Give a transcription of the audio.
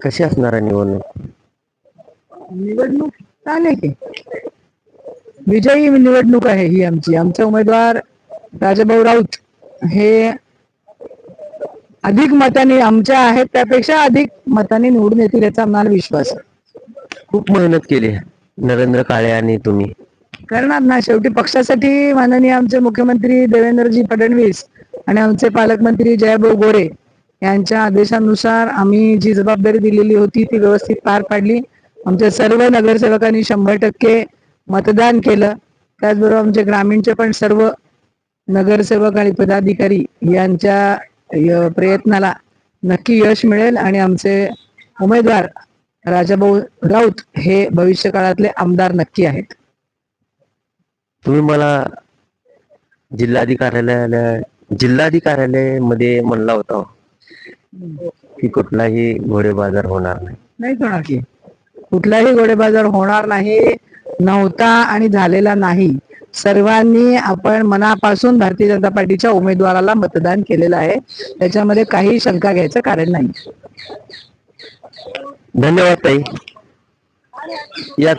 कशी असणार आहे निवडणूक? निवडणूक चालेल की, विजयी निवडणूक आहे ही आमची. आमचे उमेदवार राजाभाऊ राऊत हे अधिक मताने, आमच्या आहेत त्यापेक्षा अधिक मताने निवडून येतील याचा आम्हाला विश्वास आहे. खूप मेहनत केली आहे नरेंद्र काळे आणि तुम्ही. करणार ना, शेवटी पक्षासाठी माननीय आमचे मुख्यमंत्री देवेंद्रजी फडणवीस आणि आमचे पालकमंत्री जयभाऊ गोरे यांच्या आदेशानुसार आम्ही जी जबाबदारी दिलेली होती ती व्यवस्थित पार पाडली. आमच्या सर्व नगरसेवकांनी 100% मतदान केलं. त्याचबरोबर आमचे ग्रामीणचे पण सर्व नगरसेवक आणि पदाधिकारी यांच्या प्रयत्नाला नक्की यश मिळेल आणि आमचे उमेदवार राजाभाऊ राऊत हे भविष्य काळातले आमदार नक्की आहेत. तुम्ही मला जिल्हाधिकाऱ्यालयामध्ये म्हणला होता की कुठलाही घोडे बाजार होणार नाही. नाही होणार की, कुठलाही घोडेबाजार होणार नाही, नव्हता आणि झालेला नाही. सर्वांनी आपण मनापासून भारतीय जनता पार्टीच्या उमेदवाराला मतदान केलेलं आहे, त्याच्यामध्ये काही शंका घ्यायचं कारण नाही. धन्यवाद ताई. या